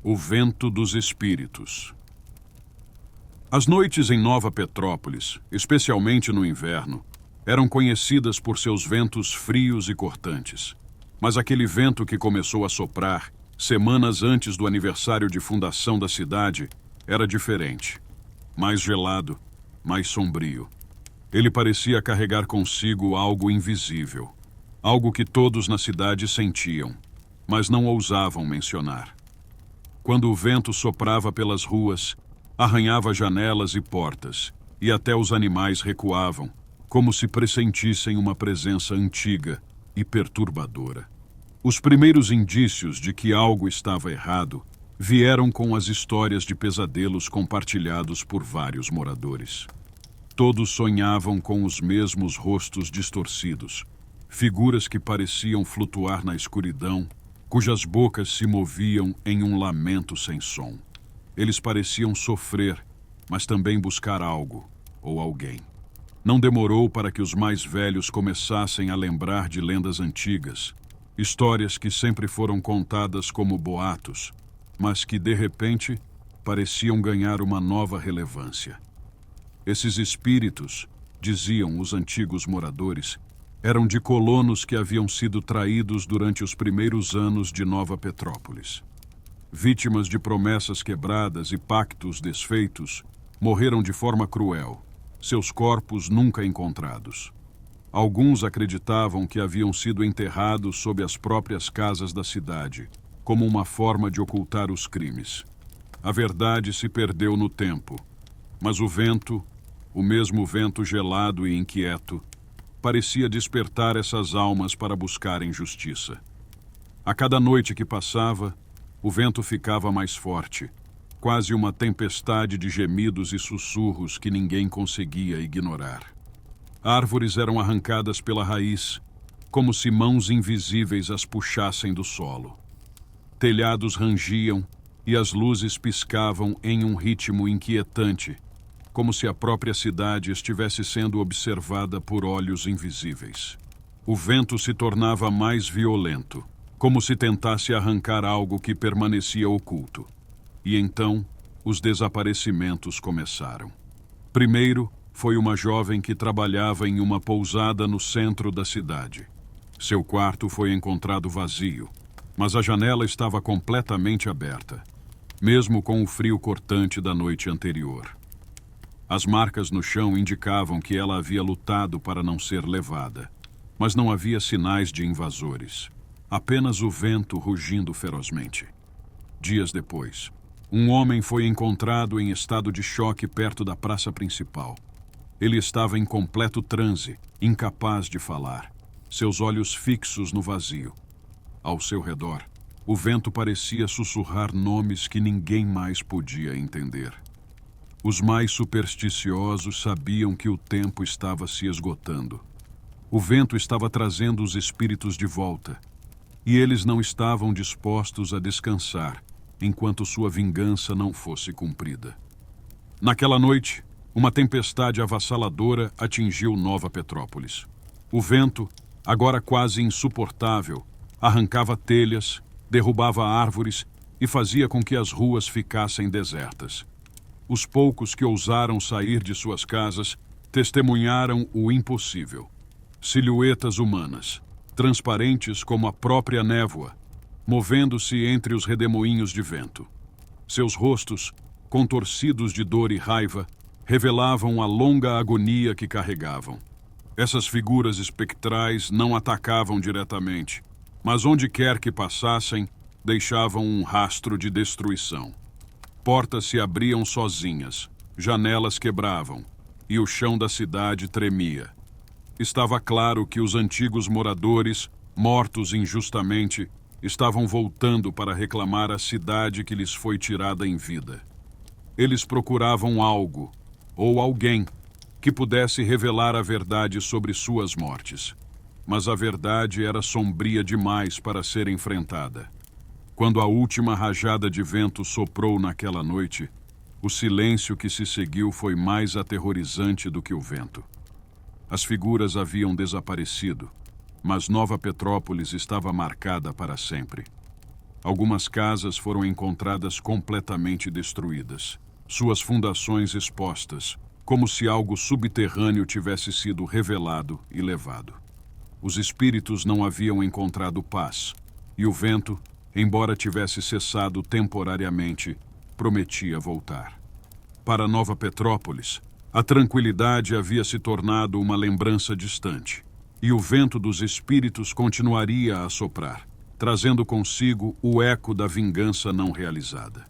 O vento dos espíritos. As noites em Nova Petrópolis, especialmente no inverno, eram conhecidas por seus ventos frios e cortantes. Mas aquele vento que começou a soprar semanas antes do aniversário de fundação da cidade era diferente. Mais gelado, mais sombrio. Ele parecia carregar consigo algo invisível. Algo que todos na cidade sentiam, mas não ousavam mencionar. Quando o vento soprava pelas ruas, arranhava janelas e portas, e até os animais recuavam, como se pressentissem uma presença antiga e perturbadora. Os primeiros indícios de que algo estava errado vieram com as histórias de pesadelos compartilhados por vários moradores. Todos sonhavam com os mesmos rostos distorcidos, figuras que pareciam flutuar na escuridão, cujas bocas se moviam em um lamento sem som. Eles pareciam sofrer, mas também buscar algo ou alguém. Não demorou para que os mais velhos começassem a lembrar de lendas antigas, histórias que sempre foram contadas como boatos, mas que, de repente, pareciam ganhar uma nova relevância. Esses espíritos, diziam os antigos moradores, eram de colonos que haviam sido traídos durante os primeiros anos de Nova Petrópolis. Vítimas de promessas quebradas e pactos desfeitos, morreram de forma cruel, seus corpos nunca encontrados. Alguns acreditavam que haviam sido enterrados sob as próprias casas da cidade, como uma forma de ocultar os crimes. A verdade se perdeu no tempo, mas o vento, o mesmo vento gelado e inquieto, parecia despertar essas almas para buscarem justiça. A cada noite que passava, o vento ficava mais forte, quase uma tempestade de gemidos e sussurros que ninguém conseguia ignorar. Árvores eram arrancadas pela raiz, como se mãos invisíveis as puxassem do solo. Telhados rangiam e as luzes piscavam em um ritmo inquietante, como se a própria cidade estivesse sendo observada por olhos invisíveis. O vento se tornava mais violento, como se tentasse arrancar algo que permanecia oculto. E então, os desaparecimentos começaram. Primeiro, foi uma jovem que trabalhava em uma pousada no centro da cidade. Seu quarto foi encontrado vazio, mas a janela estava completamente aberta, mesmo com o frio cortante da noite anterior. As marcas no chão indicavam que ela havia lutado para não ser levada, mas não havia sinais de invasores, apenas o vento rugindo ferozmente. Dias depois, um homem foi encontrado em estado de choque perto da praça principal. Ele estava em completo transe, incapaz de falar, seus olhos fixos no vazio. Ao seu redor, o vento parecia sussurrar nomes que ninguém mais podia entender. Os mais supersticiosos sabiam que o tempo estava se esgotando. O vento estava trazendo os espíritos de volta, e eles não estavam dispostos a descansar enquanto sua vingança não fosse cumprida. Naquela noite, uma tempestade avassaladora atingiu Nova Petrópolis. O vento, agora quase insuportável, arrancava telhas, derrubava árvores e fazia com que as ruas ficassem desertas. Os poucos que ousaram sair de suas casas testemunharam o impossível. Silhuetas humanas, transparentes como a própria névoa, movendo-se entre os redemoinhos de vento. Seus rostos, contorcidos de dor e raiva, revelavam a longa agonia que carregavam. Essas figuras espectrais não atacavam diretamente, mas onde quer que passassem, deixavam um rastro de destruição. Portas se abriam sozinhas, janelas quebravam, e o chão da cidade tremia. Estava claro que os antigos moradores, mortos injustamente, estavam voltando para reclamar a cidade que lhes foi tirada em vida. Eles procuravam algo, ou alguém, que pudesse revelar a verdade sobre suas mortes. Mas a verdade era sombria demais para ser enfrentada. Quando a última rajada de vento soprou naquela noite, o silêncio que se seguiu foi mais aterrorizante do que o vento. As figuras haviam desaparecido, mas Nova Petrópolis estava marcada para sempre. Algumas casas foram encontradas completamente destruídas, suas fundações expostas, como se algo subterrâneo tivesse sido revelado e levado. Os espíritos não haviam encontrado paz, e o vento, embora tivesse cessado temporariamente, prometia voltar. Para Nova Petrópolis, a tranquilidade havia se tornado uma lembrança distante, e o vento dos espíritos continuaria a soprar, trazendo consigo o eco da vingança não realizada.